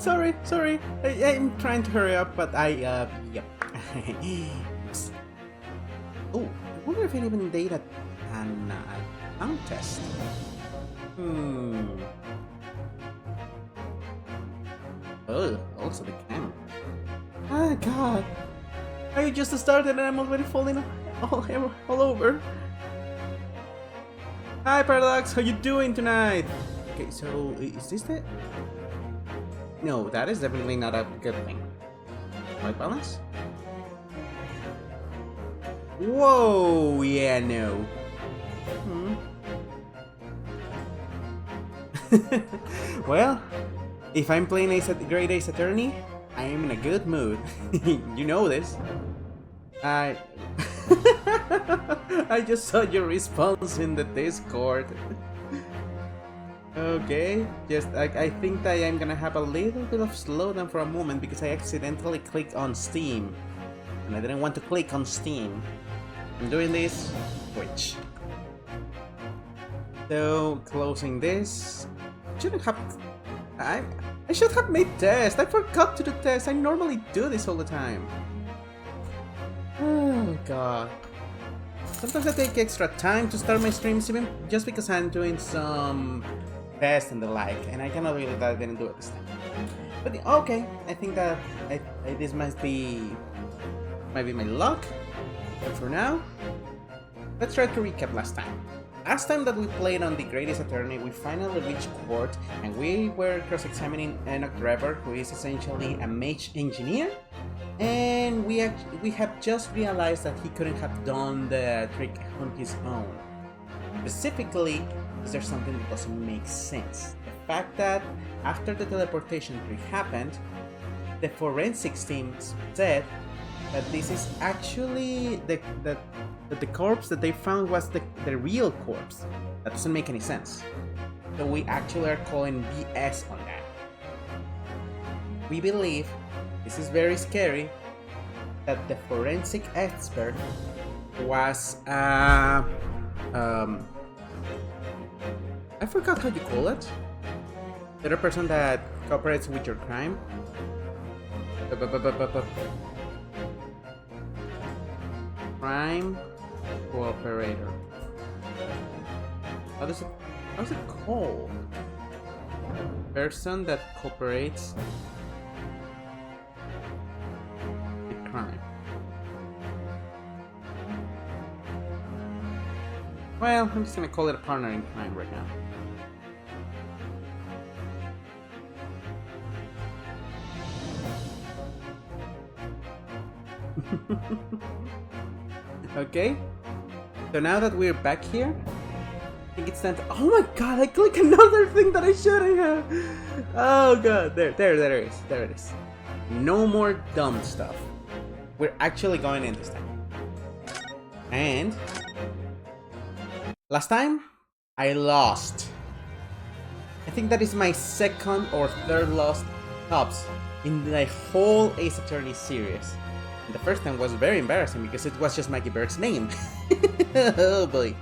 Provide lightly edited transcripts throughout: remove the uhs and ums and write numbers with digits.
sorry. I'm trying to hurry up, but yep. Oh, I wonder if anyone did an contest. Oh, also the camp. Ah, God. I just started and I'm already falling all over. Hi, Paradox. How you doing tonight? Okay, so is this the... No, that is definitely not a good thing. White balance? Whoa, yeah, no. Well, if I'm playing Great Ace Attorney, I am in a good mood. You know this. I just saw your response in the Discord. Okay, I think that I'm gonna have a little bit of slowdown for a moment because I accidentally clicked on Steam. And I didn't want to click on Steam. I'm doing this, Twitch. So, closing this. I should have made test. I forgot to do test. I normally do this all the time. Oh god. Sometimes I take extra time to start my streams even just because I'm doing some tests and the like, and I cannot believe that I didn't do it this time. But okay, I think that this might be my luck. But for now, let's try to recap last time. Last time that we played on the Great Ace Attorney, we finally reached court and we were cross-examining Enoch Trevor, who is essentially a mage engineer, and we have just realized that he couldn't have done the trick on his own. Specifically, is there something that doesn't make sense? The fact that after the teleportation trick happened, the forensics team said that this is actually that the corpse that they found was the real corpse. That doesn't make any sense. So we actually are calling BS on that. We believe, this is very scary, that the forensic expert was I forgot how you call it. The other person that cooperates with your crime. Crime cooperator. How's it called? Person that cooperates with crime. Well, I'm just gonna call it a partner in crime right now. Okay, so now that we're back here, I think it's time to... Oh my god, I clicked another thing that I shouldn't have! Oh god, there it is. No more dumb stuff. We're actually going in this time. And... last time, I lost. I think that is my second or third loss tops in the whole Ace Attorney series. The first time was very embarrassing because it was just Maggie Berg's name. Oh boy.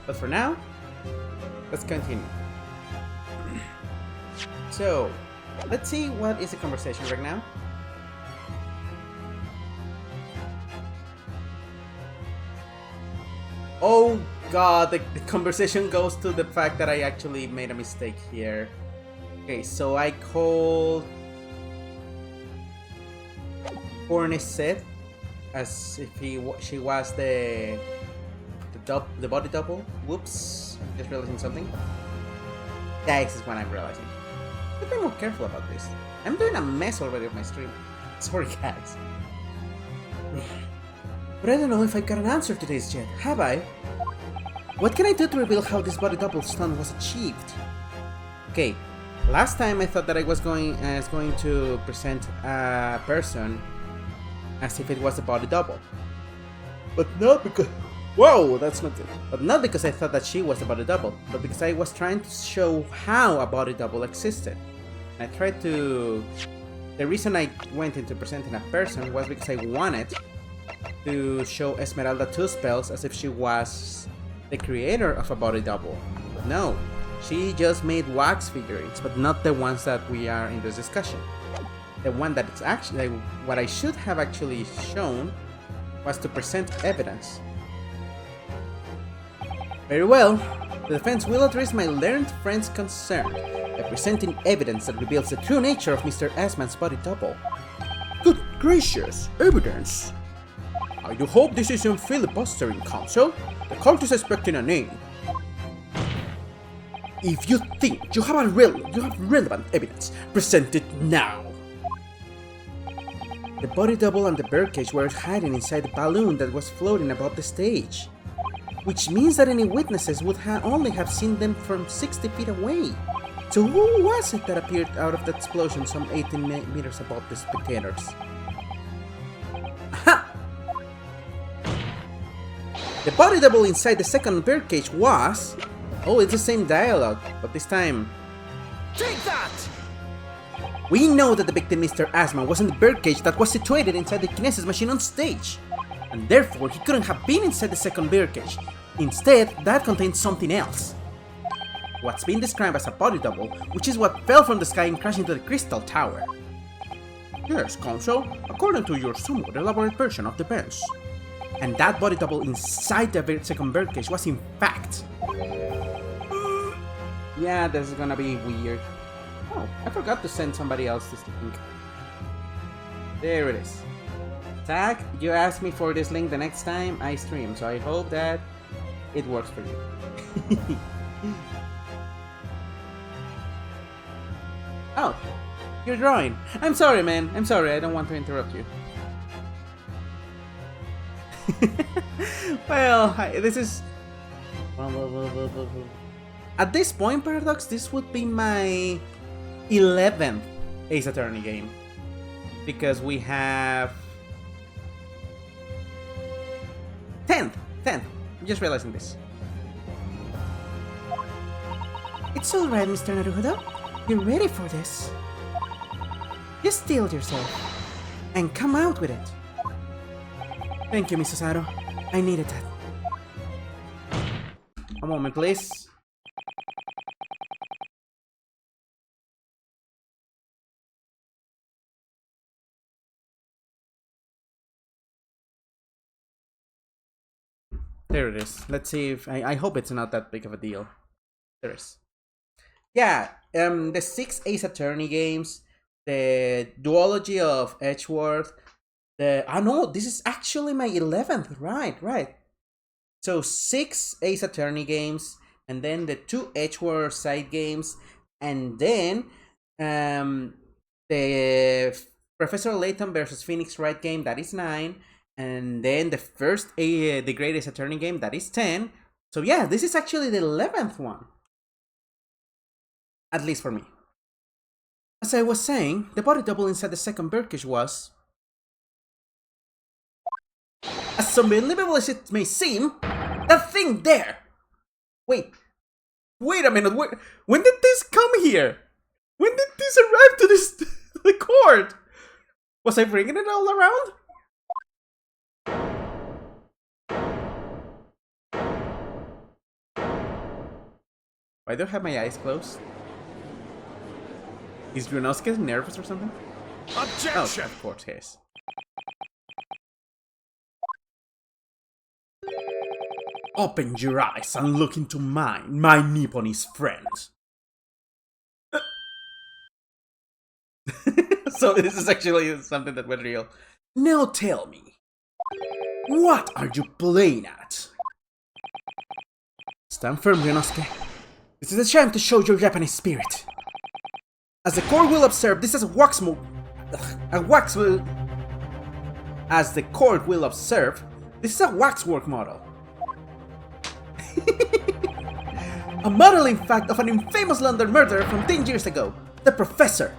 But for now, let's continue. So, let's see what is the conversation right now. Oh god, the conversation goes to the fact that I actually made a mistake here. Okay, so I called Cornicet as if she was the body double. Whoops, I'm just realizing something. That is what I'm realizing. I'll be more careful about this. I'm doing a mess already of my stream. Sorry guys. But I don't know if I got an answer to this yet, have I? What can I do to reveal how this body double stun was achieved? Okay, last time I thought that I was going to present a person as if it was a body double. But not because... Whoa, that's not good. But not because I thought that she was a body double, but because I was trying to show how a body double existed. And I tried to... The reason I went into presenting a person was because I wanted to show Esmeralda 2 spells as if she was the creator of a body double. No, She just made wax figurines, but not the ones that we are in this discussion. The one that it's actually what I should have actually shown was to present evidence. Very well. The defense will address my learned friend's concern by presenting evidence that reveals the true nature of Mr. Asman's body double. Good gracious, evidence! I do hope this isn't filibustering, counsel. The court is expecting a name. If you think you have relevant evidence, present it now. The body double and the birdcage were hiding inside the balloon that was floating above the stage, which means that any witnesses would only have seen them from 60 feet away. So who was it that appeared out of the explosion some 18 meters above the spectators? Aha! The body double inside the second birdcage was... Oh, it's the same dialogue, but this time... Take that! We know that the victim, Mr. Asman, was in the birdcage that was situated inside the kinesis machine on stage, and therefore he couldn't have been inside the second birdcage. Instead, that contained something else. What's been described as a body double, which is what fell from the sky and crashed into the crystal tower. Yes, counsel, according to your somewhat elaborate version of the events. And that body double inside the second birdcage was in fact... Yeah, this is gonna be weird. Oh, I forgot to send somebody else this link. There it is. Zach, you asked me for this link the next time I stream, so I hope that it works for you. Oh, you're drawing. I'm sorry, man. I'm sorry, I don't want to interrupt you. Well, this is... At this point, Paradox, this would be my 11th Ace Attorney game. Because we have... 10th! I'm just realizing this. It's alright, Mr. Naruhodo. You're ready for this. Just steel yourself. And come out with it. Thank you, Mrs. Aro. I needed that. A moment, please. There it is. Let's see if... I hope it's not that big of a deal. There is. Yeah, the 6 Ace Attorney games, the duology of Edgeworth, no, this is actually my 11th, right. So 6 Ace Attorney games, and then the 2 Edgeworth side games, and then the Professor Layton versus Phoenix Wright game, that is 9, and then the first the Great Ace Attorney game, that is 10. So yeah, this is actually the 11th one. At least for me. As I was saying, the body double inside the second birdcage was... As unbelievable as it may seem, that thing there! Wait a minute, when did this come here? When did this arrive to the court? Was I bringing it all around? Why do I have my eyes closed? Is Grunosuke nervous or something? Objection! Oh, of course he is. Open your eyes and look into mine, my Nipponese friend. So this is actually something that went real. Now tell me, what are you playing at? Stand firm, Grunosuke. This is a time to show your Japanese spirit. As the court will observe, this is a waxwork. As the court will observe, this is a waxwork model. A model, in fact, of an infamous London murderer from 10 years ago, the Professor.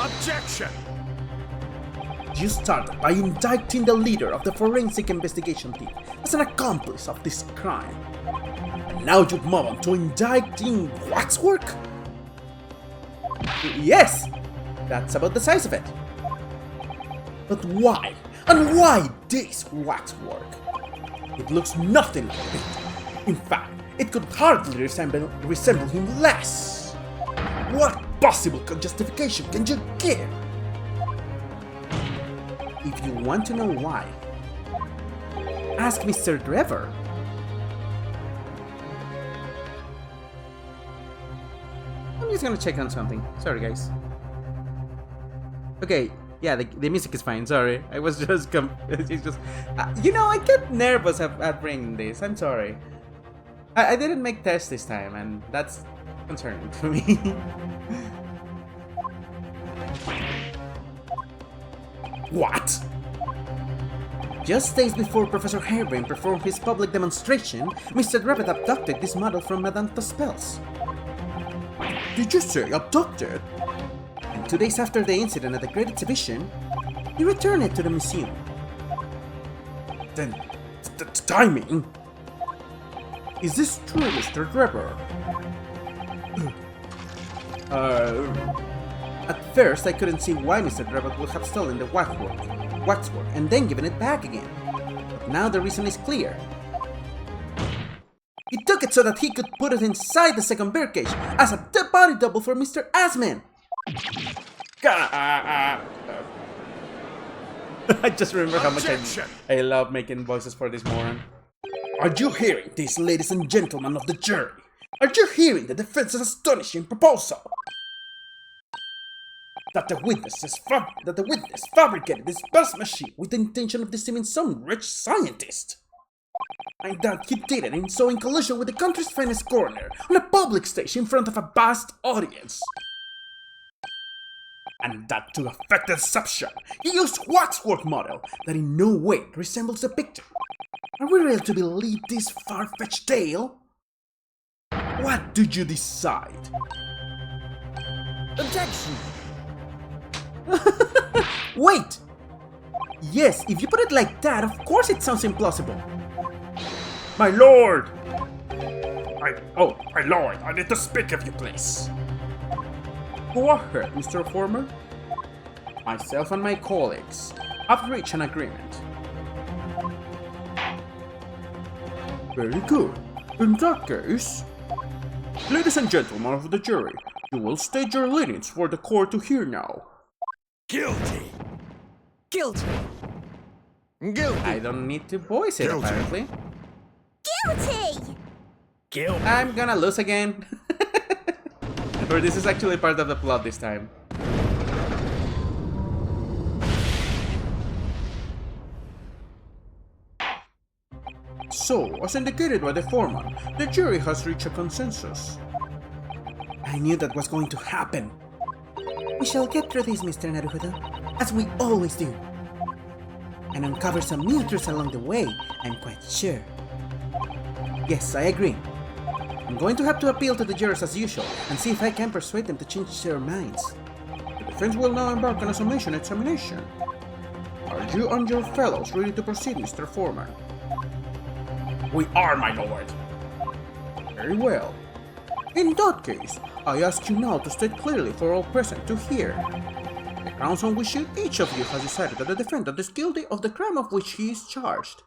Objection! You started by indicting the leader of the forensic investigation team as an accomplice of this crime. And now you move on to indicting waxwork? Yes! That's about the size of it. But why? And why this waxwork? It looks nothing like it. In fact, It could hardly resemble him less. What possible justification can you give? If you want to know why, ask Mr. Trevor. I'm just gonna check on something. Sorry, guys. Okay, yeah, the music is fine. Sorry, I was just it's just you know, I get nervous at bringing this. I'm sorry. I didn't make tests this time, and that's concerning to me. What? Just days before Professor Harebrain performed his public demonstration, Mr. Rabbit abducted this model from Madame Tuspel's. Did you say abducted? And 2 days after the incident at the Great Exhibition, he returned it to the museum. Then, the timing? Is this true, Mr. Trevor? At first, I couldn't see why Mr. Trevor would have stolen the waxwork and then given it back again. But now the reason is clear. He took it so that he could put it inside the second birdcage as a body double for Mr. Assman. I just remember how much I love making voices for this moron. Are you hearing this, ladies and gentlemen of the jury? Are you hearing the defense's astonishing proposal? That the witness fabricated this best machine with the intention of deceiving some rich scientist. And that he did it in collusion with the country's finest coroner on a public stage in front of a vast audience. And that to effect deception, he used waxwork model that in no way resembles the picture. Are we ready to believe this far-fetched tale? What do you decide? Objection! Wait! Yes, if you put it like that, of course it sounds implausible. My lord! My lord, I need to speak if you please. Go ahead, Mr. Former. Myself and my colleagues have reached an agreement. Very good. In that case, ladies and gentlemen of the jury, you will state your leanings for the court to hear now. Guilty. Guilty. Guilty. I don't need to voice it, Guilty. apparently. Guilty! Guilty. I'm gonna lose again. Or this is actually part of the plot this time. So, as indicated by the foreman, the jury has reached a consensus. I knew that was going to happen. We shall get through this, Mr. Naruhodo, as we always do. And uncover some new truths along the way, I'm quite sure. Yes, I agree. I'm going to have to appeal to the jurors as usual, and see if I can persuade them to change their minds. The defense will now embark on a summation examination. Are you and your fellows ready to proceed, Mr. Foreman? We are, my lord. Very well. In that case, I ask you now to state clearly for all present to hear the grounds on which each of you has decided that the defendant is guilty of the crime of which he is charged.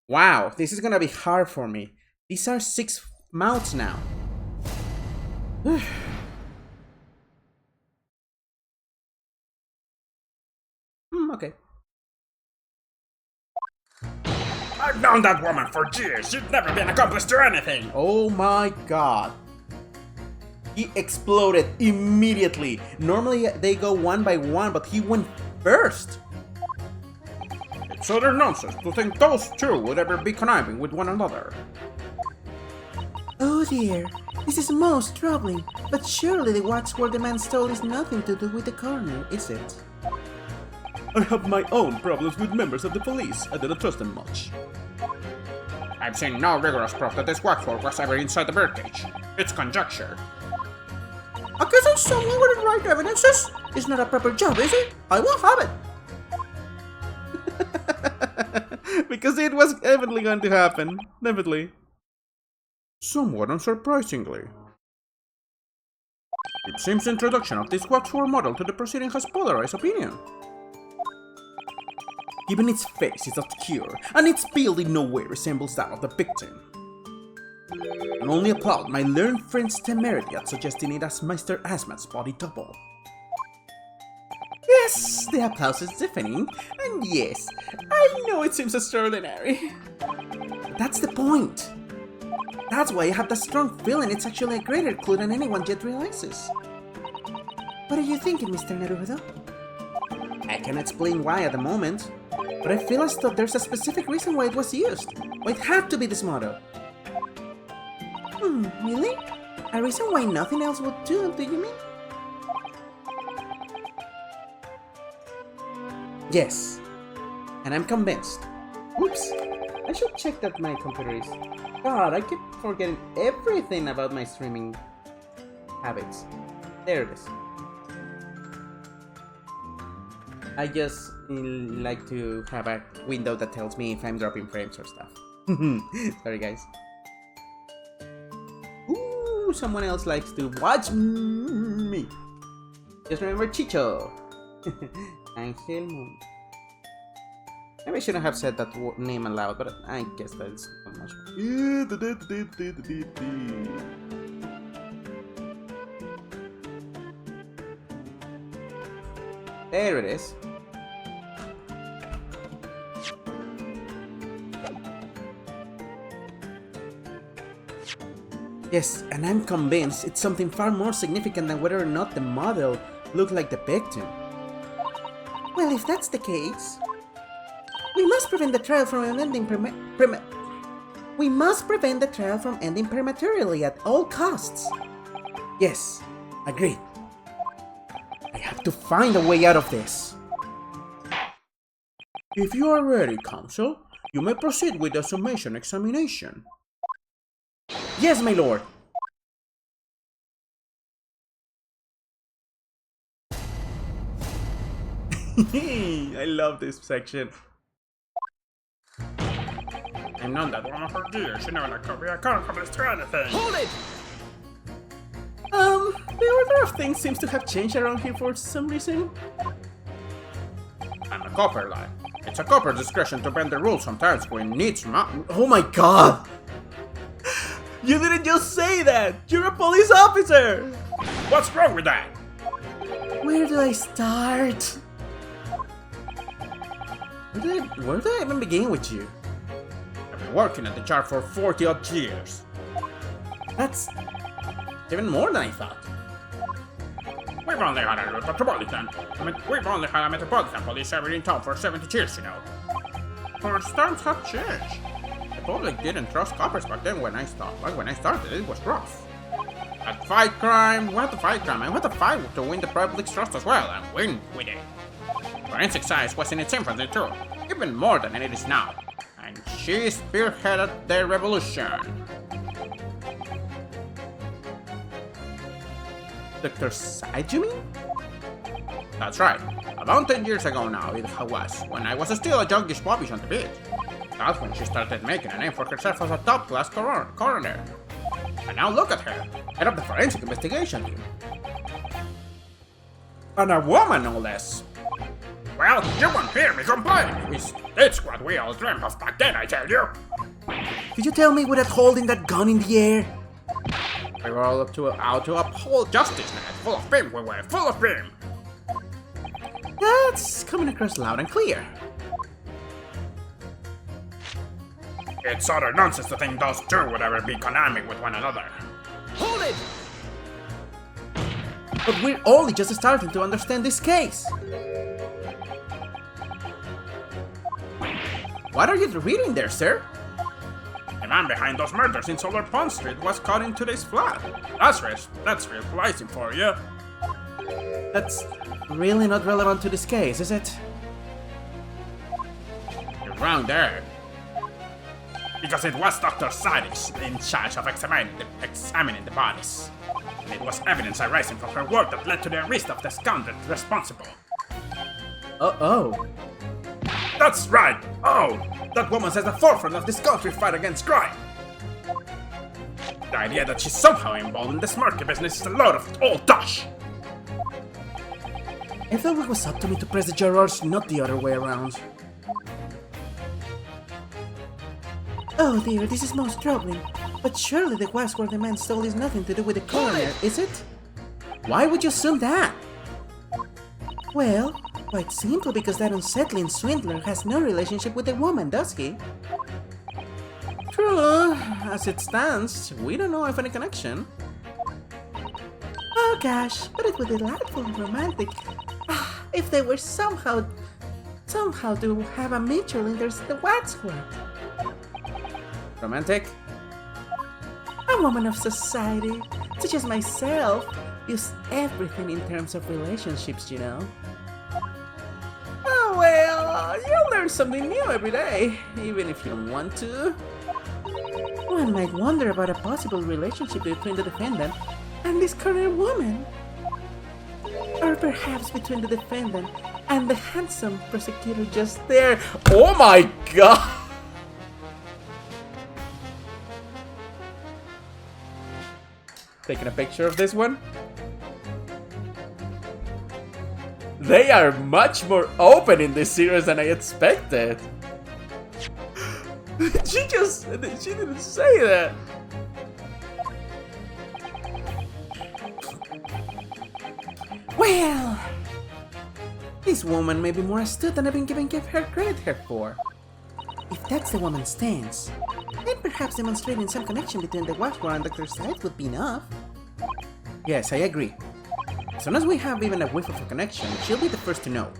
Wow, this is gonna be hard for me. These are 6 mouths now. Okay. I've known that woman for years. She'd never been accomplice to anything. Oh my god. He exploded immediately. Normally they go one by one, but he went first. It's utter nonsense to think those two would ever be conniving with one another. Oh dear, this is most troubling, but surely the waxwork the man stole is nothing to do with the coroner, is it? I have my own problems with members of the police. I didn't trust them much. I've seen no rigorous proof that this waxwork was ever inside the birdcage. It's conjecture. Accusing someone with the right evidences is not a proper job, is it? I won't have it! Because it was evidently going to happen. Definitely. Somewhat unsurprisingly. It seems the introduction of this waxwork model to the proceeding has polarized opinion. Even its face is obscure, and its build in no way resembles that of the victim. and only applaud my learned friend's temerity at suggesting it as Mr. Asmat's body double. Yes, the applause is deafening, and yes, I know it seems extraordinary. But that's the point. That's why I have that strong feeling it's actually a greater clue than anyone yet realizes. What are you thinking, Mr. Naruto? I can't explain why at the moment, but I feel as though there's a specific reason why it was used. Why it had to be this motto. Really? A reason why nothing else would do you mean? Yes, and I'm convinced. Oops, I should check that my computer is... God, I keep forgetting everything about my streaming habits. There it is. I just like to have a window that tells me if I'm dropping frames or stuff. Sorry guys. Ooh, someone else likes to watch me. Just remember Chicho. Angel Moon. Maybe I shouldn't have said that name aloud, but I guess that's not much. There it is. Yes, and I'm convinced it's something far more significant than whether or not the model looked like the victim. Well, if that's the case, we must prevent the trial from ending We must prevent the trial from ending prematurely at all costs. Yes, agreed. I have to find a way out of this. If you are ready, Counsel, you may proceed with the summation examination. Yes, my lord. I love this section. I've known that woman for years. She never let go be a accomplice to anything. Hold it! The order of things seems to have changed around here for some reason. I'm a copper lad. It's a copper's discretion to bend the rules sometimes when it needs Oh my god! You didn't just say that! You're a police officer! What's wrong with that? Where do I start? Where do I even begin with you? I've been working at the jar for 40 odd years. That's even more than I thought. We've only had a metropolitan. We've only had a metropolitan police service in town for 70 years, you know. But times have changed. The public didn't trust coppers back then when I started, it was rough. At fight crime, we had to fight crime, and we had to fight to win the public's trust as well, and win with it. Forensic science was in its infancy too, even more than it is now. And she spearheaded the revolution. Dr. Side, you mean? That's right. About 10 years ago now it was, when I was still a youngish bobbish on the beat. That's when she started making a name for herself as a top-class coroner. And now look at her, head of the forensic investigation team. And a woman, no less. Well, you won't hear me complaining. It's what we all dreamt of back then, I tell you. Did you tell me without holding that gun in the air? We were all out to uphold justice, man. Full of vim, we were full of vim. That's coming across loud and clear. It's utter nonsense to think those two would ever be conniving with one another. Hold it! But we're only just starting to understand this case. What are you reading there, sir? The man behind those murders in Solar Pond Street was caught in today's flat. That's real policing for you. That's really not relevant to this case, is it? You're wrong there. Because it was Dr. Sadis in charge of examining the bodies. And it was evidence arising from her work that led to the arrest of the scoundrel responsible. Oh. That's right! Oh! That woman's at the forefront of this country's fight against crime! The idea that she's somehow involved in the smirky business is a load of old tosh! I thought it was up to me to press the jurors, not the other way around. Oh dear, this is most troubling. But surely the wax where the man stole is nothing to do with the coroner, is it? Why would you assume that? Well, quite simple, because that unsettling swindler has no relationship with the woman, does he? True, as it stands, we don't know of any connection. Oh gosh, but it would be delightful and romantic if they were somehow to have a mutual interest in the waxwork. Romantic? A woman of society, such as myself, views everything in terms of relationships, you know. Oh well, you'll learn something new every day, even if you don't want to. One might wonder about a possible relationship between the defendant and this coroner woman. Or perhaps between the defendant and the handsome prosecutor just there. Oh my god! Taking a picture of this one. They are much more open in this series than I expected. She didn't say that. Well, this woman may be more astute than I've been giving her credit for. If that's the woman's stance, then perhaps demonstrating some connection between the waxwork and Dr. Side would be enough. Yes, I agree. As soon as we have even a whiff of a connection, she'll be the first to know.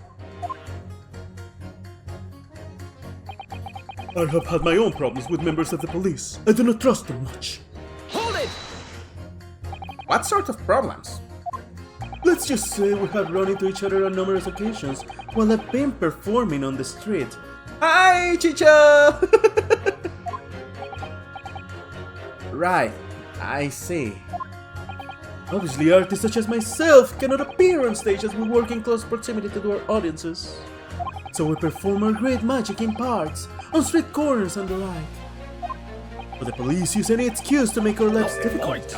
I have had my own problems with members of the police. I do not trust them much. Hold it! What sort of problems? Let's just say we have run into each other on numerous occasions while I've been performing on the street. Hi, Chicha! Right, I see. Obviously, artists such as myself cannot appear on stage as we work in close proximity to our audiences. So we perform our great magic in parks, on street corners and the like. But the police use any excuse to make our lives difficult.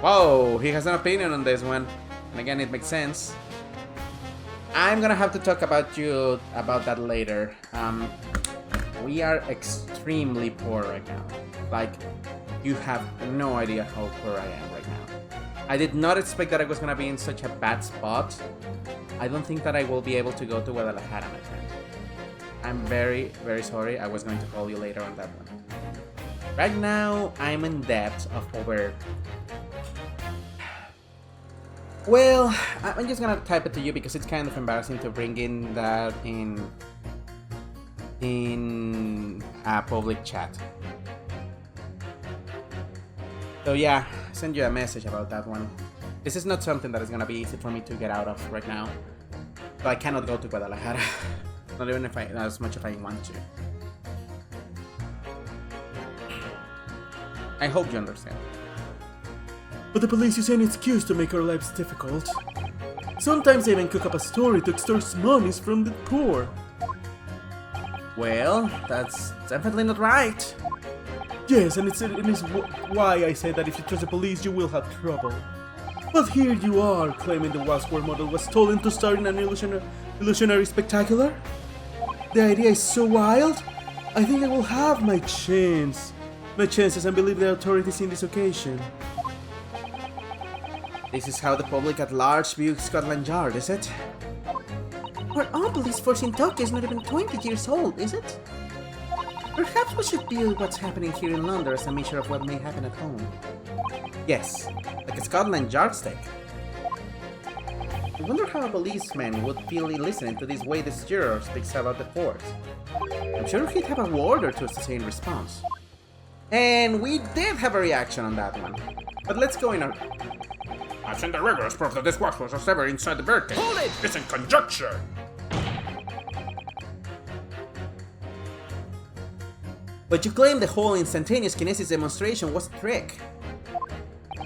Whoa, he has an opinion on this one. And again, it makes sense. I'm gonna have to talk about that later. We are extremely poor right now. Like, you have no idea how poor I am right now. I did not expect that I was gonna be in such a bad spot. I don't think that I will be able to go to Guadalajara, my friend. I'm very, very sorry. I was going to call you later on that one. Right now, I'm in debt of over... Well, I'm just gonna type it to you because it's kind of embarrassing to bring in that in a public chat. So yeah, send you a message about that one. This is not something that is gonna be easy for me to get out of right now. So I cannot go to Guadalajara. Not even as much if I want to. I hope you understand. But the police use any excuse to make our lives difficult. Sometimes they even cook up a story to extort monies from the poor. Well, that's definitely not right. Yes, and it is why I said that if you trust the police, you will have trouble. But here you are, claiming the Wasquare model was stolen to star in an illusionary spectacular? The idea is so wild, I think I will have my chance. My chances, and believe the authorities in this occasion. This is how the public at large views Scotland Yard, is it? Our own police force in Tokyo is not even 20 years old, is it? Perhaps we should view what's happening here in London as a measure of what may happen at home. Yes, like a Scotland Yard stick. I wonder how a policeman would feel listening to this way this juror speaks about the force. I'm sure he'd have a word or two to say in response. And we did have a reaction on that one. But let's go in our... I've seen the rigorous proof that this watch was ever inside the birthday. Hold it! It's in conjecture! But you claim the whole instantaneous kinesis demonstration was a trick.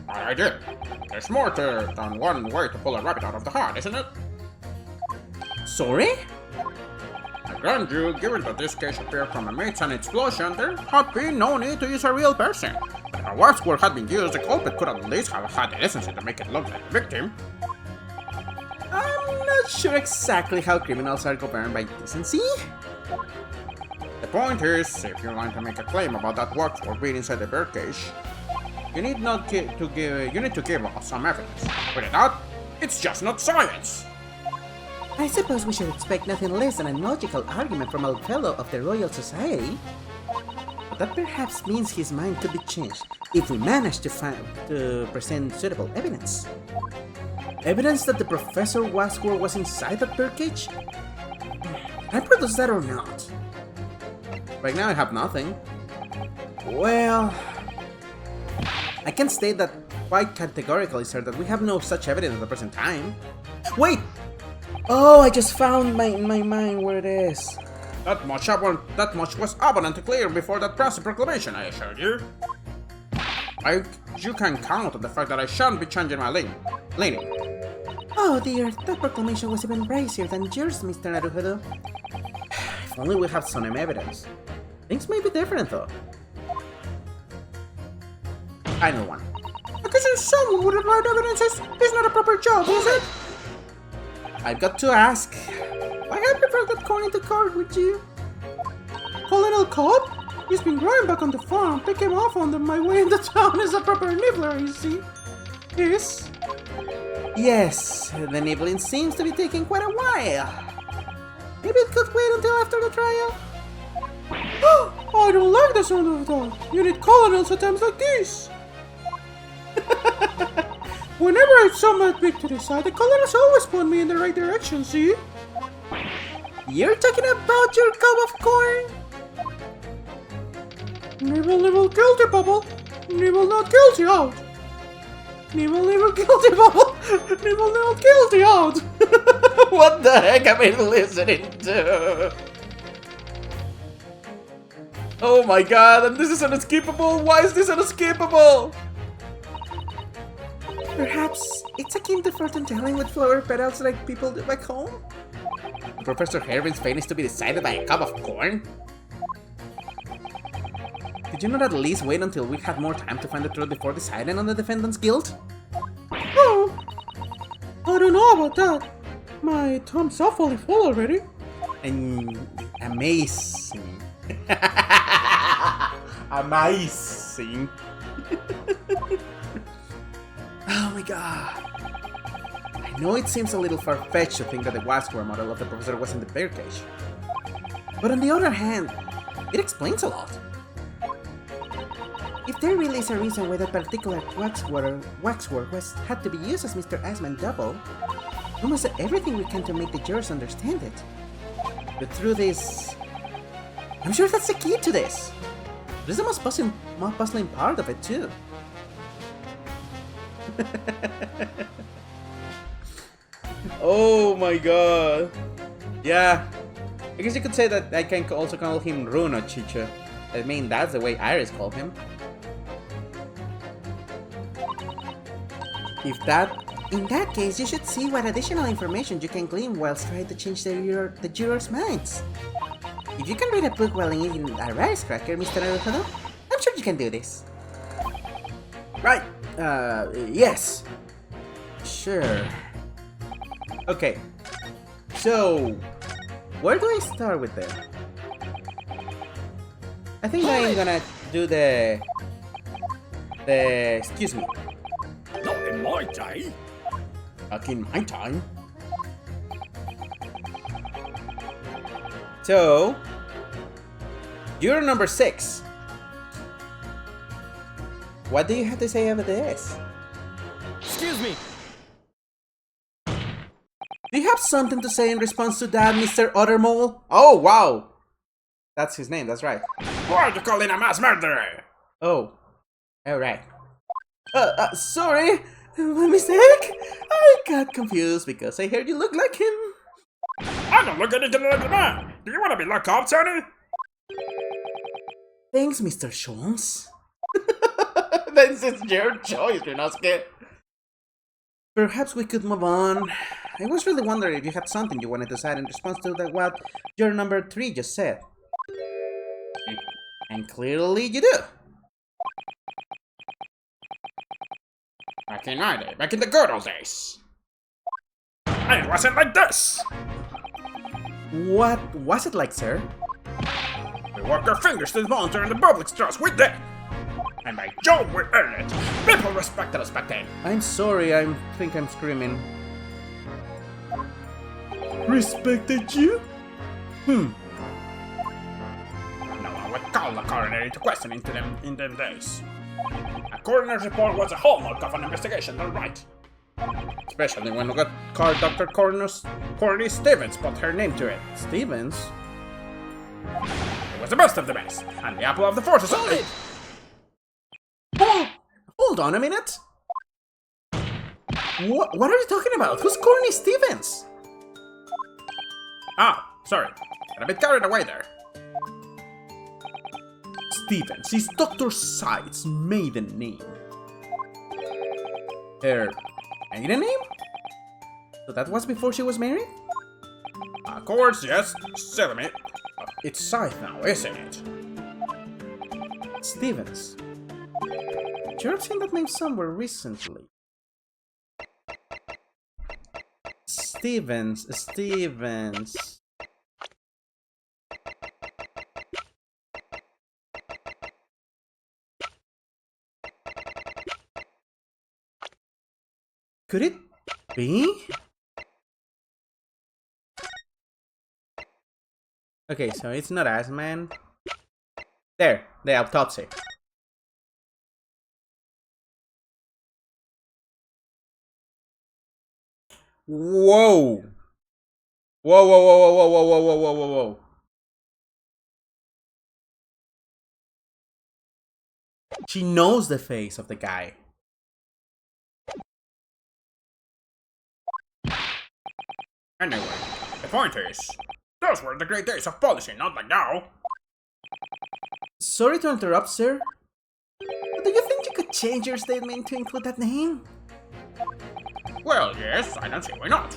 I did. There's more than one way to pull a rabbit out of the hat, isn't it? Sorry? I grant you, given that this case appeared from a maid's and explosion, there had been no need to use a real person. But if a waxwork had been used, the culprit could at least have had the decency to make it look like the victim. I'm not sure exactly how criminals are governed by decency. But point is, if you're going to make a claim about that workforce being inside the birdcage, you need to give us some evidence. Without that, it's just not science. I suppose we should expect nothing less than a logical argument from a fellow of the Royal Society. But that perhaps means his mind could be changed if we manage to present suitable evidence. Evidence that the Professor Waxwork was inside that birdcage? Can I produce that or not? Right now I have nothing. Well, I can state that quite categorically, sir, that we have no such evidence at the present time. Wait! Oh, I just found in my mind where it is. That much was abundantly clear before that press proclamation I showed you. You can count on the fact that I shan't be changing my leaning. Oh dear, that proclamation was even brazier than yours, Mr. Naruhodo. If only we have some evidence. Things may be different though. I know one. Accusing someone with right evidences is not a proper job, is it? I've got to ask. I have prepared that coin into court with you. Colonel Cobb? He's been growing back on the farm. Pick him off on my way into town as a proper nibbler, you see. Yes? Yes, the nibbling seems to be taking quite a while. Maybe it could wait until after the trial. I don't like the sound of that. You need colonels at times like this. Whenever I saw my big to the side, the colonels always point me in the right direction, see? You're talking about your cup of corn? Nibble, nibble, guilty, Bubble. Nibble, not guilty, out. Nibble, nibble, guilty, Bubble. Nibble, nibble, guilty, out. What the heck am I listening to? Oh my god, and this is unescapable? Why is this unescapable? Perhaps it's akin to fortune telling with flower petals like people do back home? Professor Hervin's fate is to be decided by a cup of corn? Did you not at least wait until we had more time to find the truth before deciding on the defendant's guilt? Oh, I don't know about that. My thumb's awfully full already. Amazing. Amazing. Oh my god. I know it seems a little far-fetched to think that the Waxwork model of the professor was in the birdcage. But on the other hand, it explains a lot. If there really is a reason why that particular waxwork had to be used as Mr. Iceman double, we must do everything we can to make the jurors understand it. The truth is, I'm sure that's the key to this. This is the most puzzling part of it too. Oh my god. Yeah. I guess you could say that I can also call him Runo Chicho. I mean, that's the way Iris called him. In that case, you should see what additional information you can glean whilst trying to change the jurors' minds. If you can read a book while eating a rice cracker, Mr. Naruhodo, I'm sure you can do this. Right. Yes. Sure. Okay. So, where do I start with them? I think I'm gonna do the excuse me. Not in my day. Back in my time. So, juror number 6. What do you have to say about this? Excuse me. Do you have something to say in response to that, Mr. Ottermole? Oh, wow! That's his name, that's right. Why are you calling a mass murderer? Oh. Alright. Sorry! My mistake? I got confused because I heard you look like him. I don't look anything like the man. Do you want to be locked up, Tony? Thanks, Mr. Sholmes. This is your choice, Rinosuke. Perhaps we could move on. I was really wondering if you had something you wanted to say in response to what juror number 3 just said. And clearly you do. Back in my day, back in the good old days. And it wasn't like this. What was it like, sir? We We work our fingers to the bone to earn the public's trust with that. And by Jove, we earn it. People respect us back then. I'm sorry, I think I'm screaming. Respected you? No one would call the coroner into question into them in them days. A coroner's report was a hallmark of an investigation done right. Especially when we got called Dr. Cordy Stevens put her name to it. Stevens? It was the best of the best, and the apple of the forces. Hold it! Hold on a minute. What are you talking about? Who's Corny Stevens? Ah, sorry. Got a bit carried away there. Stevens is Dr. Side's maiden name. Her maiden name? So that was before she was married? Of course, yes. Silly me. It's Scythe now, isn't it? Stevens. Sure, I've seen that name somewhere recently. Stevens. Could it be? Okay, so it's not Asman. There, the autopsy. Whoa! Whoa. She knows the face of the guy. Anyway, the point is, those were the great days of policy, not like now. Sorry to interrupt, sir. But do you think you could change your statement to include that name? Well, yes, I don't see why not.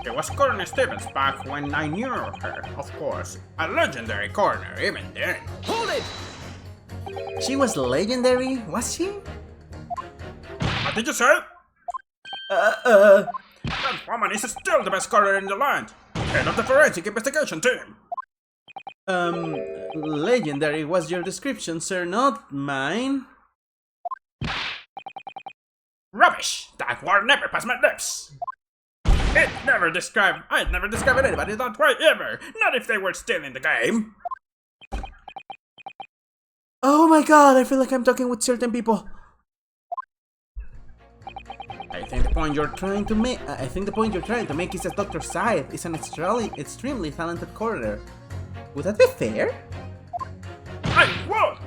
It was Coroner Stevens back when I knew her, of course. A legendary coroner, even then. Hold it! She was legendary, was she? What did you say? That woman is still the best coroner in the land. Head of the forensic investigation team. Legendary was your description, sir, not mine. Rubbish! That word never passed my lips. I'd never describe anybody that way ever. Not if they were still in the game. Oh my god, I feel like I'm talking with certain people. I think the point you're trying to make is that Dr. Scythe is an extremely talented coroner. Would that be fair? I would!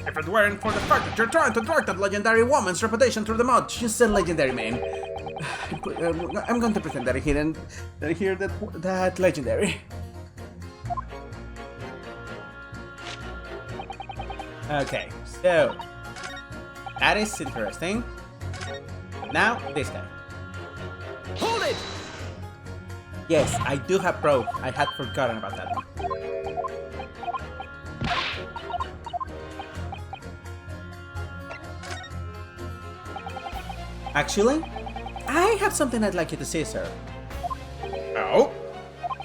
If it weren't for the fact that you're trying to drag that legendary woman's reputation through the mud. You said legendary, man. I'm going to pretend that I hear that legendary. Okay, so that is interesting. Now this guy. Hold it! Yes, I do have proof. I had forgotten about that one. Actually, I have something I'd like you to see, sir. Oh?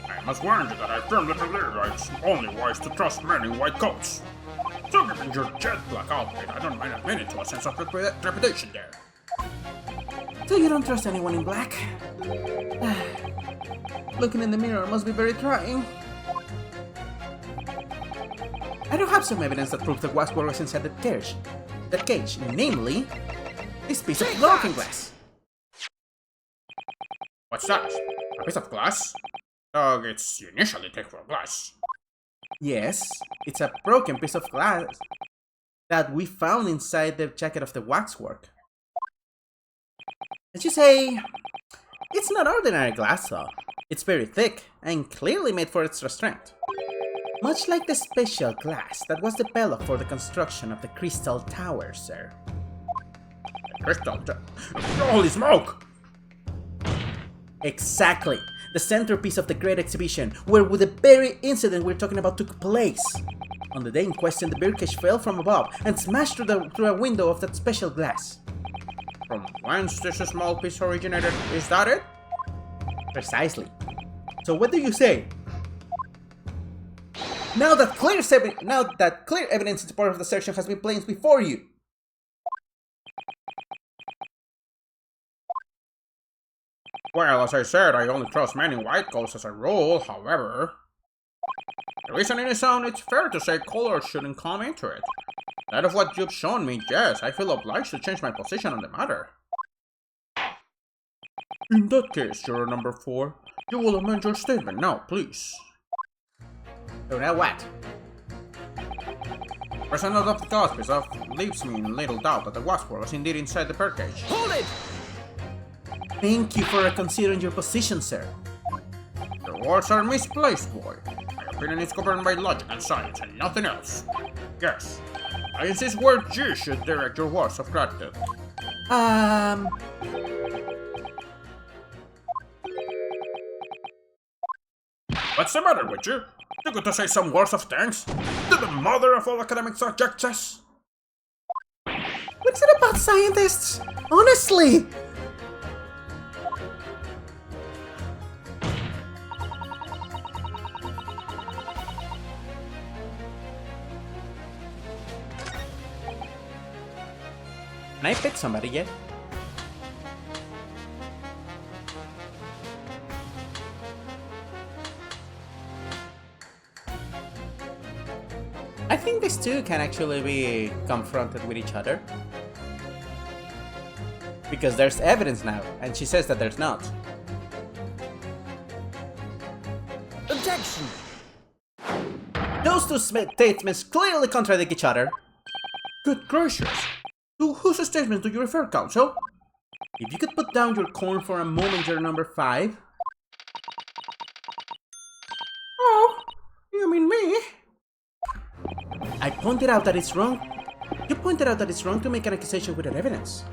I must warn you that I firmly believe it's only wise to trust men in white coats. So given your jet black outfit, I don't mind admitting to a sense of reputation there. So you don't trust anyone in black? Looking in the mirror must be very trying. I do have some evidence that proves that Waxwork was inside that cage, namely, this piece of broken glass. What's that? A piece of glass? Dog, it's initially take for glass. Yes, it's a broken piece of glass that we found inside the jacket of the Waxwork. Let's just say, it's not ordinary glass though. It's very thick and clearly made for extra strength. Much like the special glass that was developed for the construction of the Crystal Tower, sir. Crystal holy smoke! Exactly! The centerpiece of the Great Exhibition, where the very incident we're talking about took place. On the day in question, the birdcage fell from above and smashed through a window of that special glass. From whence this small piece originated, is that it? Precisely. So what do you say? Now that clear evidence in support of the assertion has been placed before you. Well, as I said, I only trust men in white coats as a rule, however. The reasoning is sound, it's fair to say color shouldn't come into it. Out of what you've shown me, yes, I feel obliged to change my position on the matter. In that case, juror number 4, you will amend your statement now, please. So now what? Present of the auspice leaves me in little doubt that the Wasp was indeed inside the birdcage. Hold it! Thank you for reconsidering your position, sir. The words are misplaced, boy. My opinion is governed by logic and science and nothing else. Yes, I insist where you should direct your words of gratitude. What's the matter with you? You got to say some words of thanks to the mother of all academic subjects? What's it about scientists? Honestly! Can I pet somebody yet? I think these two can actually be confronted with each other. Because there's evidence now, and she says that there's not. Objection! Those two statements clearly contradict each other. Good gracious! To whose statement do you refer, counsel? If you could put down your coin for a moment, your number 5. Oh, you mean me? I pointed out that it's wrong. You pointed out that it's wrong to make an accusation without evidence.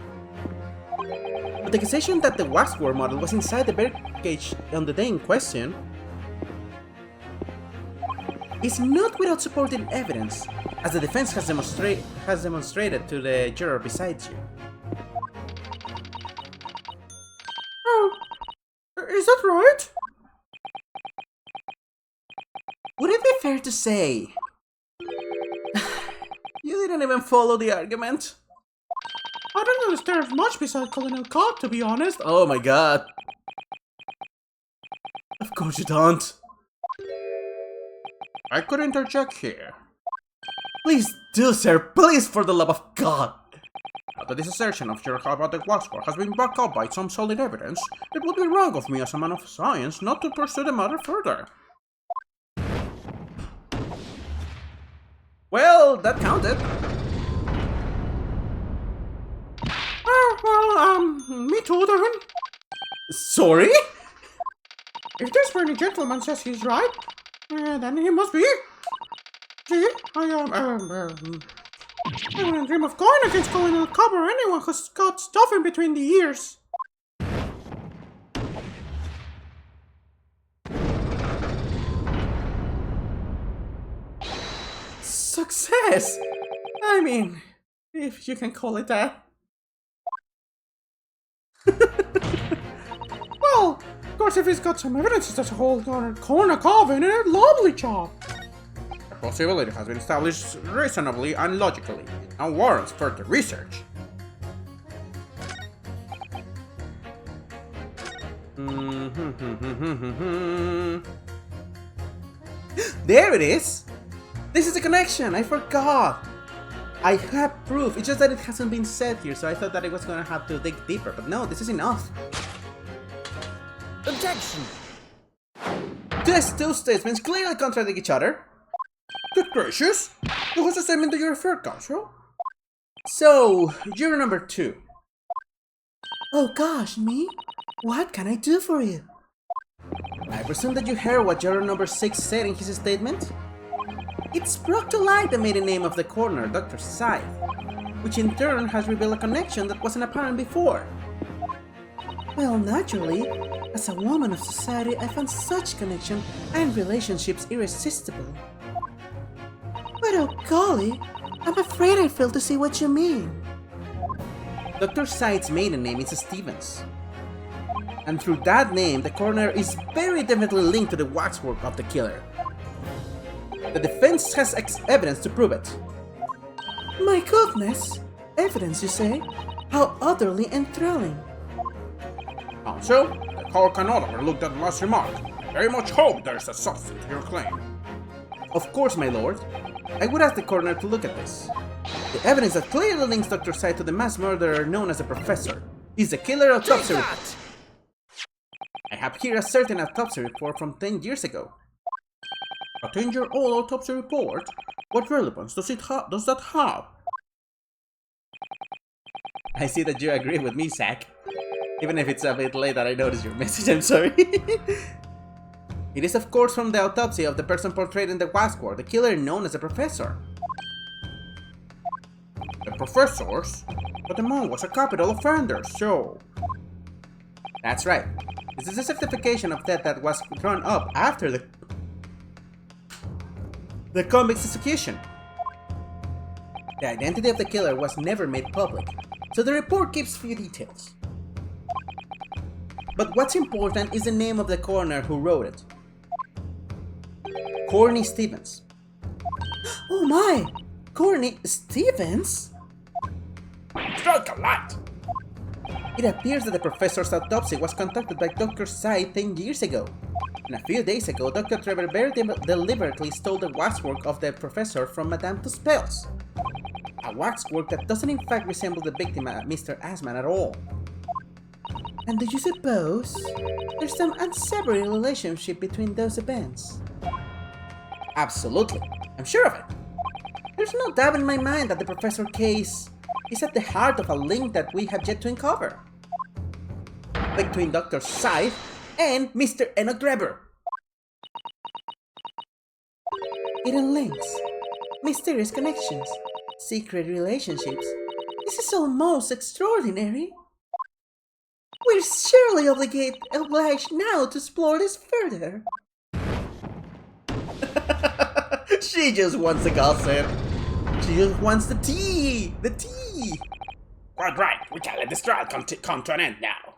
But the accusation that the Waxwork model was inside the birdcage on the day in question is not without supporting evidence, as the defense has demonstrated to the juror besides you. Oh, is that right? Would it be fair to say you didn't even follow the argument? I don't understand much besides Colonel Cobb, to be honest. Oh my god. Of course you don't. I could interject here. Please do, sir. Please, for the love of God. That this assertion of your about the Waxwork has been backed up by some solid evidence, it would be wrong of me as a man of science not to pursue the matter further. Well, that counted. Me too then. Sorry? If this worthy gentleman says he's right, then he must be. See, I wouldn't dream of going against Colonel Cobb or anyone who's got stuff in between the ears. Success! I mean, if you can call it that. Well, of course, if he's got some evidence, that's a whole corner carving and a lovely job. The possibility has been established reasonably and logically, and warrants further research. There it is! This is the connection! I forgot! I have proof, it's just that it hasn't been said here, so I thought that I was gonna have to dig deeper, but no, this is enough. Objection! These two statements clearly contradict each other. Good gracious! Who was the statement that you referred, counsel? So, juror number 2. Oh gosh, me? What can I do for you? I presume that you heard what juror number 6 said in his statement? It's brought to light the maiden name of the coroner, Dr. Scythe, which in turn has revealed a connection that wasn't apparent before. Well, naturally, as a woman of society, I found such connection and relationships irresistible. But oh golly, I'm afraid I fail to see what you mean. Dr. Scythe's maiden name is Stevens. And through that name, the coroner is very definitely linked to the waxwork of the killer. The defense has evidence to prove it. My goodness! Evidence, you say? How utterly enthralling. Counsel, the court cannot overlook that last remark. I very much hope there is a substance to your claim. Of course, my lord. I would ask the coroner to look at this. The evidence that clearly links Dr. Sai to the mass murderer known as the Professor is the killer autopsy report. I have here a certain autopsy report from 10 years ago. A 10-year-old autopsy report? What relevance does that have? I see that you agree with me, Zack. Even if it's a bit late that I noticed your message, I'm sorry. It is of course from the autopsy of the person portrayed in the Wasquark, the killer known as the Professor. The Professors? But the man was a capital offender, so... That's right. This is a certification of death that was drawn up after the convict's execution. The identity of the killer was never made public, so the report gives few details. But what's important is the name of the coroner who wrote it. Corny Stevens. Oh my! Corny Stevens? Strike a light! It appears that the professor's autopsy was conducted by Dr. Sai 10 years ago. And a few days ago, Dr. Trevor very deliberately stole the waxwork of the professor from Madame Tuspel's. A waxwork that doesn't in fact resemble the victim, Mr. Asman, at all. And do you suppose there's some unsavory relationship between those events? Absolutely. I'm sure of it. There's no doubt in my mind that the professor case is at the heart of a link that we have yet to uncover. Between Dr. Scythe and Mr. Enoch Drebber. Hidden links, mysterious connections, secret relationships. This is almost extraordinary. We're surely obliged now to explore this further. She just wants the gossip. She just wants the tea! The tea! Quite right, we can't let this trial come to an end now.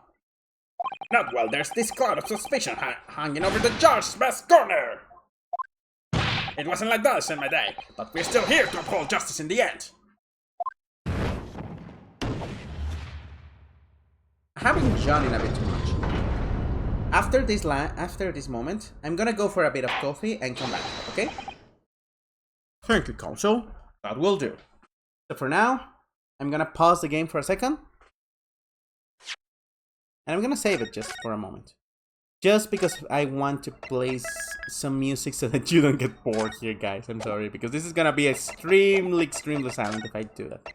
Not while there's this cloud of suspicion hanging over the judge's best corner. It wasn't like that in my day, but we're still here to uphold justice in the end. Having John in a bit too much. After this moment, I'm gonna go for a bit of coffee and come back, okay? Thank you, Counsel. That will do. So for now, I'm gonna pause the game for a second. And I'm gonna save it just for a moment. Just because I want to play some music so that you don't get bored here, guys. I'm sorry, because this is gonna be extremely silent if I do that.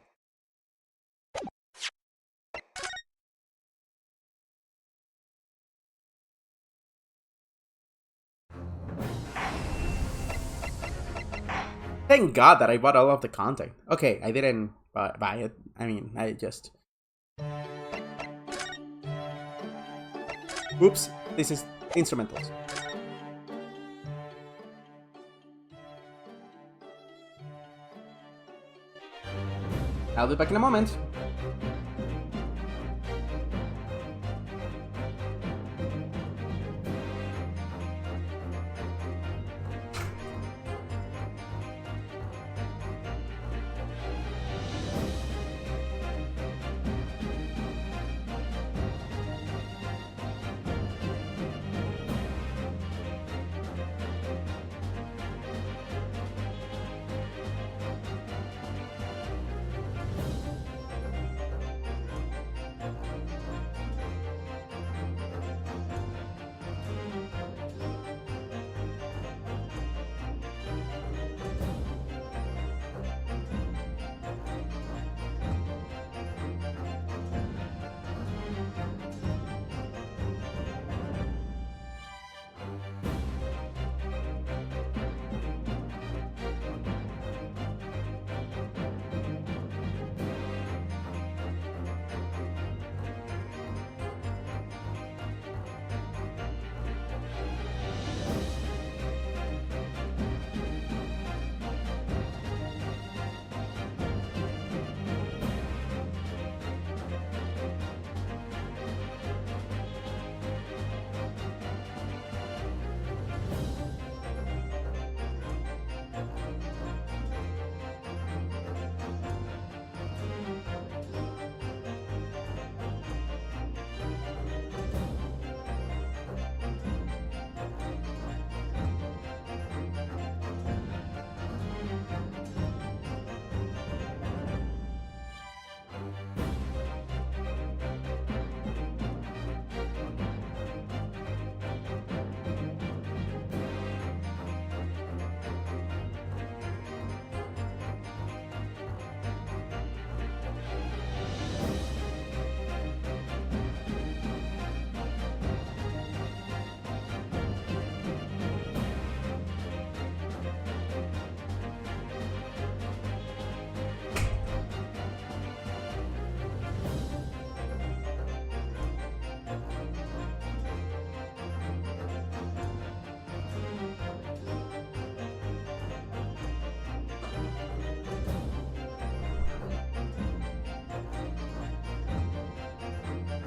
Thank God that I bought all of the content. Okay, I didn't buy it. I mean, I just... Oops, this is instrumentals. I'll be back in a moment.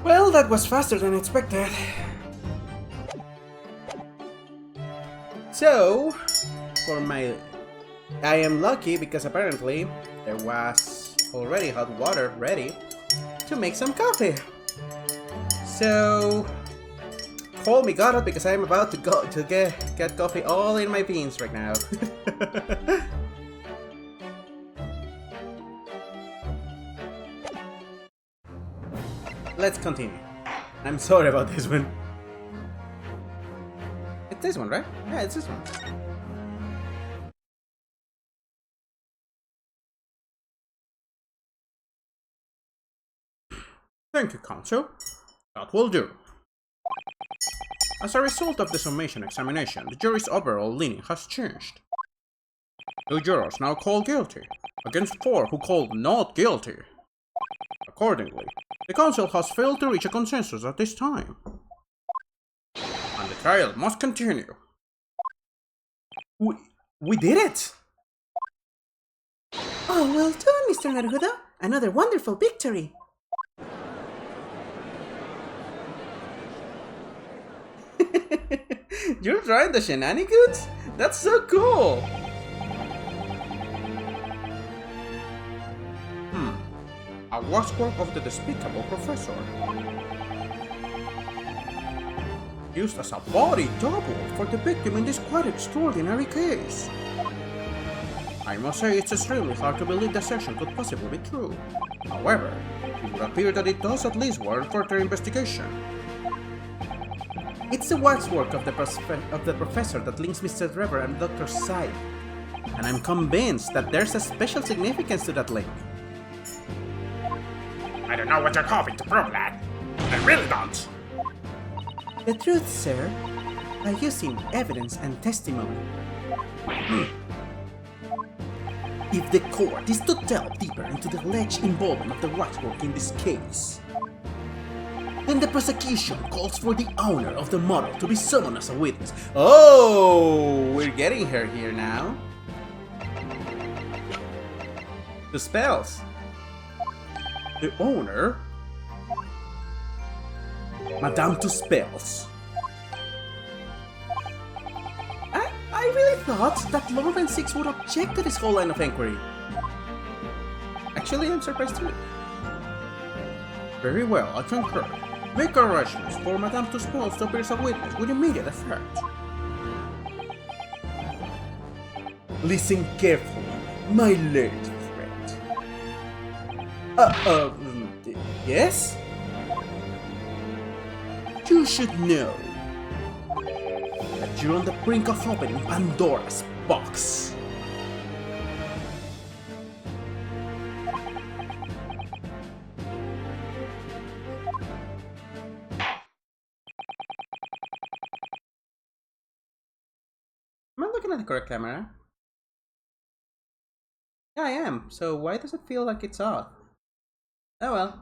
Well, that was faster than expected. So, for my... I am lucky because apparently there was already hot water ready to make some coffee. So, call me God because I am about to go to get coffee all in my beans right now. Let's continue. I'm sorry about this one. It's this one, right? Yeah, it's this one. Thank you, Counsel. That will do. As a result of the summation examination, the jury's overall leaning has changed. 2 jurors now call guilty, against 4 who called not guilty. Accordingly, the Council has failed to reach a consensus at this time. And the trial must continue. We did it! Oh, well done, Mr. Naruto. Another wonderful victory. You're trying the shenanigans? That's so cool! A waxwork of the despicable professor. Used as a body double for the victim in this quite extraordinary case. I must say it's extremely hard to believe the section could possibly be true. However, it would appear that it does at least warrant further investigation. It's the waxwork of the professor that links Mr. Trevor and Dr. Sai. And I'm convinced that there's a special significance to that link. I don't know what you're hoping to prove, lad. I really don't. The truth, sir, by using evidence and testimony. If the court is to delve deeper into the alleged involvement of the waxwork in this case, then the prosecution calls for the owner of the model to be summoned as a witness. Oh, we're getting her here now. The spells. The owner? Madame Tuspells. I really thought that Lord 6 would object to this whole line of inquiry. Actually, I'm surprised too. Very well, I concur. Make arrangements for Madame Tuspells to appear as a witness with immediate effect. Listen carefully, my learned friend. Yes? You should know that you're on the brink of opening Pandora's box. Am I looking at the correct camera? Yeah, I am. So why does it feel like it's off? Oh well.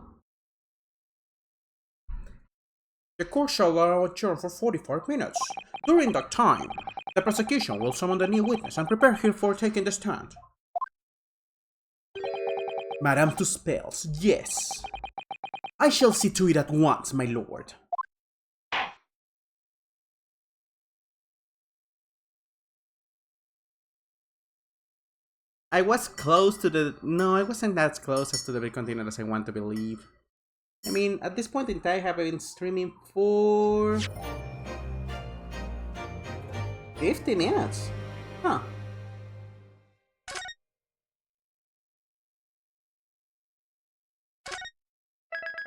The court shall allow adjourn for 45 minutes. During that time, the prosecution will summon the new witness and prepare her for taking the stand. Madame Tuspells, yes. I shall see to it at once, my lord. I was close to the... No, I wasn't that close as to the big container as I want to believe. I mean, at this point in time, I have been streaming for... 50 minutes. Huh.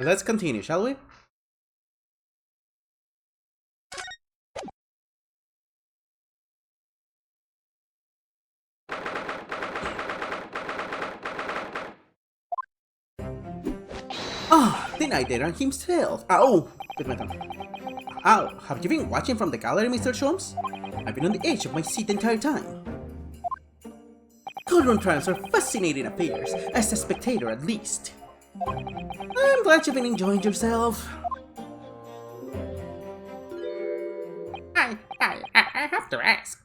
Let's continue, shall we? Ah, the night there himself. Oh, with my tongue. Oh, have you been watching from the gallery, Mr. Sholmes? I've been on the edge of my seat the entire time. Courtroom trials are fascinating affairs, as a spectator at least. I'm glad you've been enjoying yourself. I have to ask.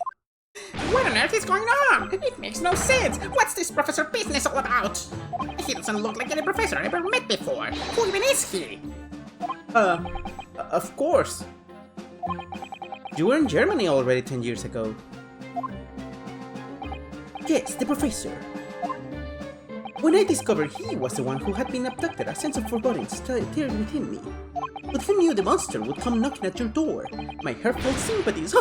What on earth is going on? It makes no sense. What's this professor business all about? He doesn't look like any professor I ever met before. Who even is he? Of course. You were in Germany already 10 years ago. Yes, the professor. When I discovered he was the one who had been abducted, a sense of foreboding stirred within me. But who knew the monster would come knocking at your door? My heartfelt sympathies.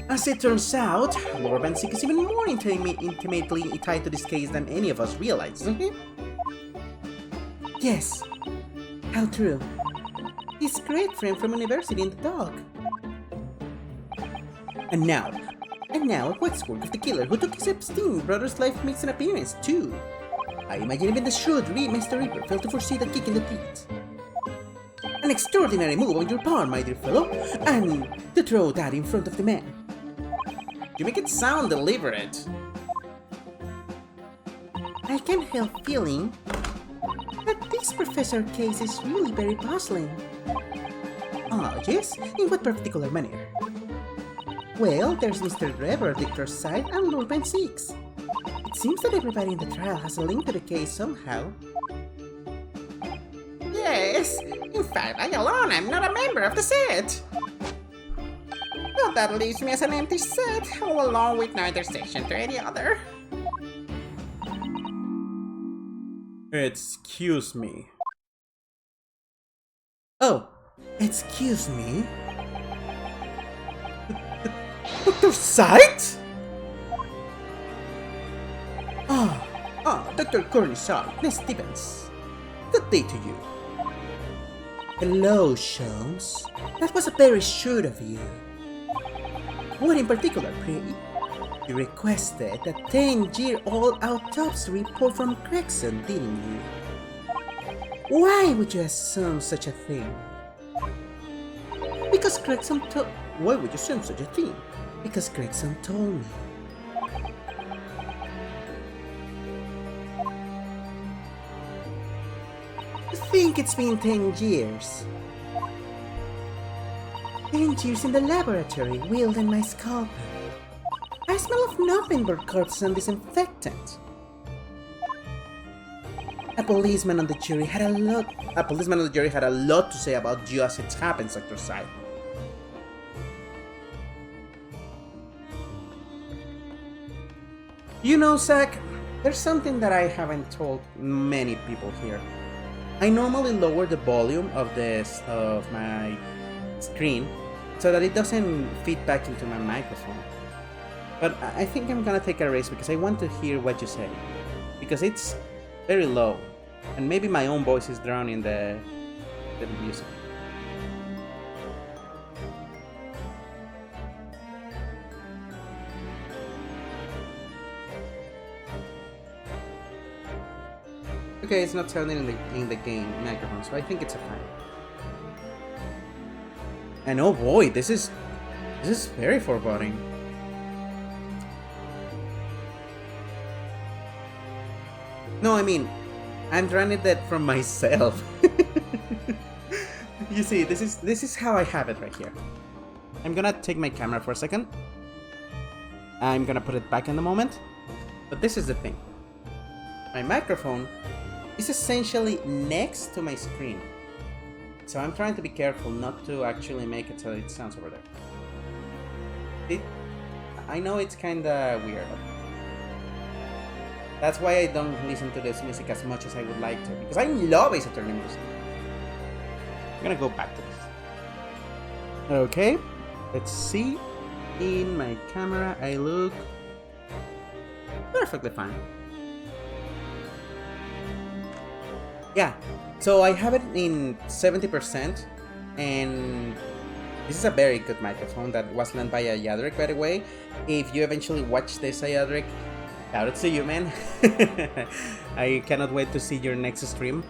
As it turns out, Lord Van Sick is even more intimately tied to this case than any of us realize, isn't he? Yes. How true. His great friend from university in the dog. And now, a waxwork of the killer who took his Epstein brother's life makes an appearance too. I imagine even the shrewd Mr. Reaper failed to foresee that kick in the teeth. An extraordinary move on your part, my dear fellow, and to throw that in front of the man. You make it sound deliberate. I can't help feeling that this professor case is really very puzzling. Ah, yes? In what particular manner? Well, there's Mr. Trevor, Victor's side, and Lord Ben Six. It seems that everybody in the trial has a link to the case somehow. Yes, in fact, I alone am not a member of the set. Well, that leaves me as an empty set, all alone with no intersection to any other. Excuse me. Oh, excuse me? Dr. Sight? Dr. Curly Sharp, Miss Stevens. Good day to you. Hello, Sholmes. That was very shrewd of you. What in particular, pray? You requested a 10-year-old autopsy report from Gregson, didn't you? Why would you assume such a thing? Because Gregson told... Why would you assume such a thing? Because Gregson told me. I think it's been 10 years. 10 years in the laboratory, wielding my scalpel. I smell of nothing but corpses and disinfectant. A policeman on the jury had a lot to say about you as it happens, Dr. Side. You know, Zach, there's something that I haven't told many people here. I normally lower the volume of my screen so that it doesn't feed back into my microphone. But I think I'm gonna take a risk because I want to hear what you say. Because it's very low. And maybe my own voice is drowning the music. Okay, it's not sounding in the game microphone, so I think it's a fine. And oh boy, this is very foreboding. No, I mean, I'm running that from myself. You see, this is how I have it right here. I'm gonna take my camera for a second. I'm gonna put it back in the moment. But this is the thing. My microphone is essentially next to my screen. So I'm trying to be careful not to actually make it so it sounds over there. I know it's kinda weird. That's why I don't listen to this music as much as I would like to, because I love Ace Attorney music. I'm gonna go back to this. Okay, let's see. In my camera, I look perfectly fine. Yeah, so I have it in 70%, and this is a very good microphone that was lent by a Yadric, by the way. If you eventually watch this, Yadric, shout out to you, man. I cannot wait to see your next stream.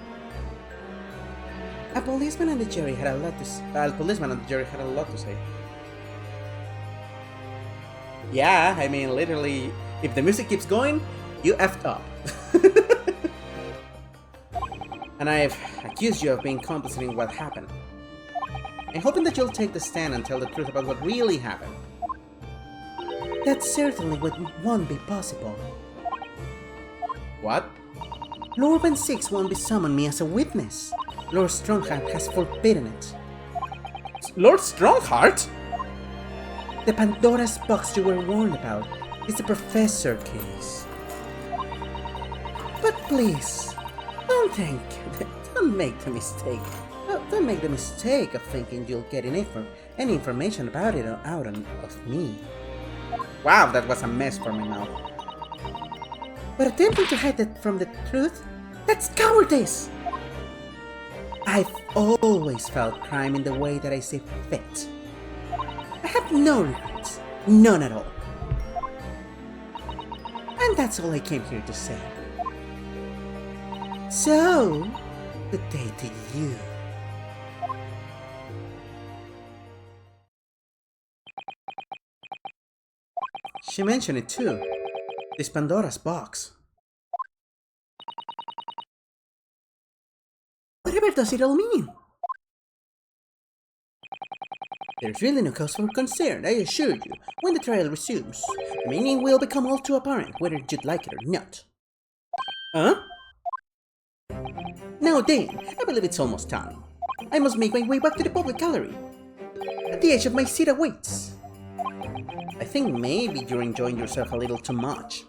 A policeman on the jury had a lot to say. Yeah, I mean, literally, if the music keeps going, you effed up. And I've accused you of being complicit in what happened. I'm hoping that you'll take the stand and tell the truth about what really happened. That certainly won't be possible. What? Lord Van Six won't be summoned me as a witness. Lord Strongheart has forbidden it. Lord Strongheart? The Pandora's box you were warned about is the Professor case. But please, don't make the mistake. Don't make the mistake of thinking you'll get any information about it out of me. Wow, that was a mess for my mouth. But attempting to hide that from the truth, that's cowardice! I've always felt crime in the way that I see fit. I have no regrets, none at all. And that's all I came here to say. So, good day to you. She mentioned it too. This Pandora's box. Whatever does it all mean? There's really no cause for concern, I assure you. When the trial resumes, the meaning will become all too apparent, whether you'd like it or not. Huh? Now then, I believe it's almost time. I must make my way back to the public gallery. At the edge of my seat awaits. I think maybe you're enjoying yourself a little too much.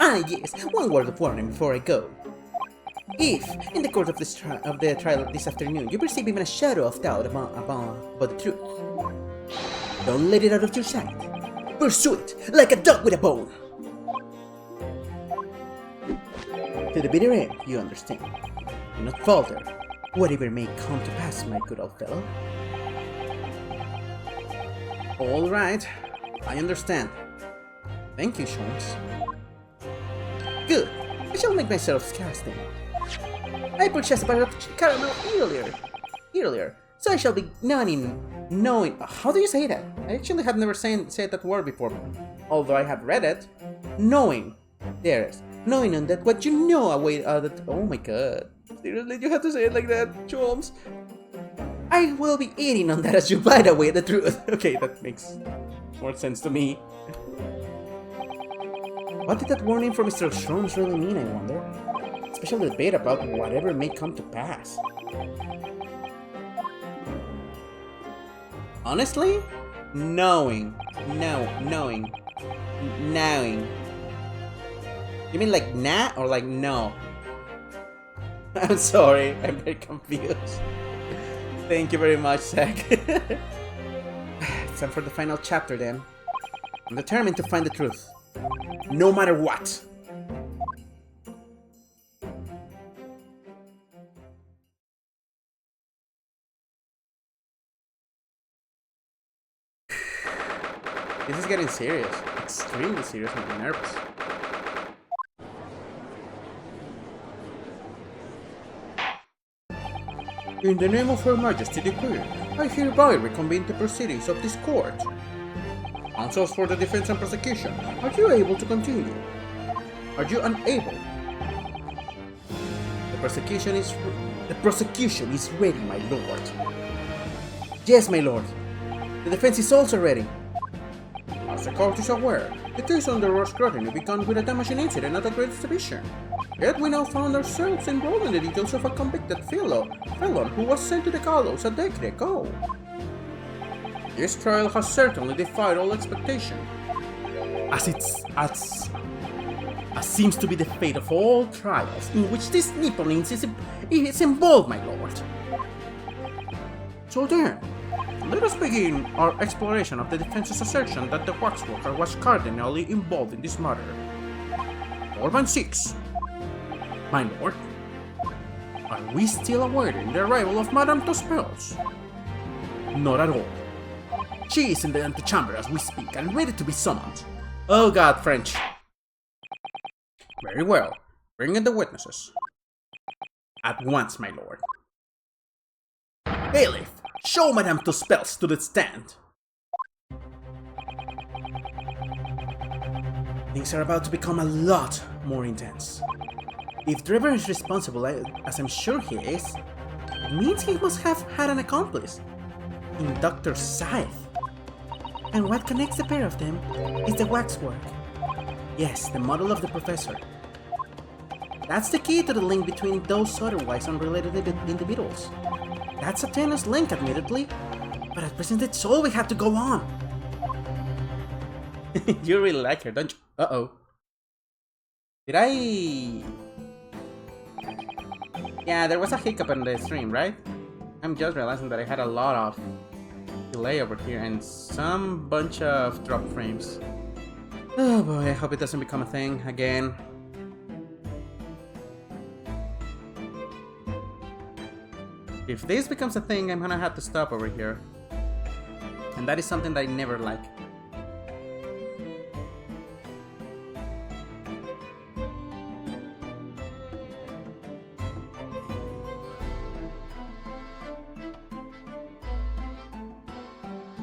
Ah yes, one word of warning before I go. If, in the course of the trial this afternoon, you perceive even a shadow of doubt about the truth, don't let it out of your sight. Pursue it, like a dog with a bone. To the bitter end, you understand. Do not falter, whatever may come to pass, my good old fellow. All right, I understand. Thank you, Sholmes. Good, I shall make myself scarce then. I purchased a bar of caramel earlier, so I shall be knowing. How do you say that? I actually have never said that word before, although I have read it. Knowing, knowing on that what you know away. That, oh my god, seriously, you have to say it like that, Sholmes. I will be eating on that as you bite away the truth. Okay, that makes more sense to me. What did that warning from Mr. Sholmes really mean, I wonder? Special debate about whatever may come to pass. Honestly? Knowing. Knowing. You mean like nah or like no? I'm sorry, I'm very confused. Thank you very much, Zach. It's time for the final chapter then. I'm determined to find the truth. No matter what. This is getting serious. Extremely serious and I'm nervous. In the name of Her Majesty the Queen, I hereby reconvene the proceedings of this court. Counsels for the defense and prosecution, are you able to continue? Are you unable? The prosecution is ready, my lord. Yes, my lord. The defense is also ready. As the court is aware, the case under our scrutiny began with a damaging incident at a great exhibition. Yet we now found ourselves embroiled in the details of a convicted felon who was sent to the gallows a decade ago. This trial has certainly defied all expectation. As seems to be the fate of all trials in which this Nipponese is involved, my lord. So then, let us begin our exploration of the defense's assertion that the waxworker was cardinally involved in this matter. Lord Van Six, my lord, are we still awaiting the arrival of Madame Tospels? Not at all. She is in the antechamber as we speak and ready to be summoned. Oh god, French. Very well. Bring in the witnesses. At once, my lord. Bailiff, show Madame Tospels to the stand. Things are about to become a lot more intense. If Trevor is responsible, as I'm sure he is, it means he must have had an accomplice in Dr. Scythe. And what connects the pair of them is the waxwork. Yes, the model of the professor. That's the key to the link between those otherwise unrelated individuals. That's a tenuous link, admittedly, but at present it's all we have to go on. You really like her, don't you? Uh-oh. Did I... Yeah, there was a hiccup in the stream, right? I'm just realizing that I had a lot of delay over here and some bunch of drop frames. Oh boy, I hope it doesn't become a thing again. If this becomes a thing, I'm gonna have to stop over here. And that is something that I never like.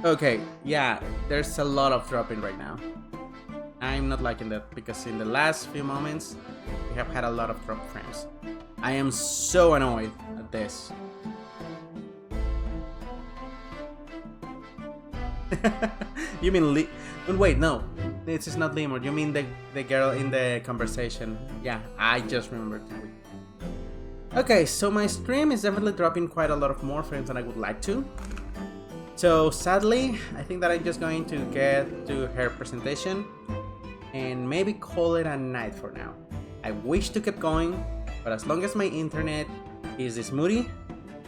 Okay, yeah, there's a lot of dropping right now. I'm not liking that because in the last few moments, we have had a lot of drop frames. I am so annoyed at this. You mean wait, no, this is not Lemur. You mean the girl in the conversation. Yeah, I just remembered. Okay, so my stream is definitely dropping quite a lot of more frames than I would like to. So sadly, I think that I'm just going to get to her presentation and maybe call it a night for now. I wish to keep going, but as long as my internet is this moody,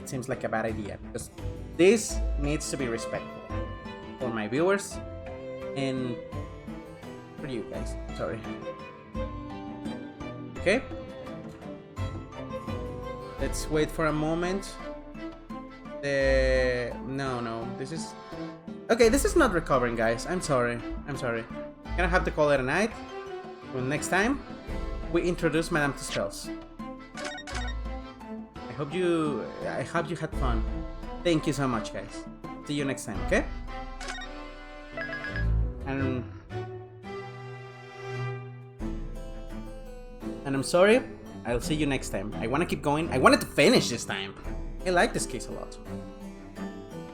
it seems like a bad idea because this needs to be respectful for my viewers and for you guys. Sorry. Okay. Let's wait for a moment. No, this is... Okay, this is not recovering, guys. I'm sorry. I'm gonna have to call it a night. Well, next time, we introduce Madame Tussauds. I hope you had fun. Thank you so much, guys. See you next time, okay? And I'm sorry. I'll see you next time. I want to keep going. I wanted to finish this time. I like this case a lot.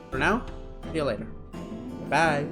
For now, see you later. Bye.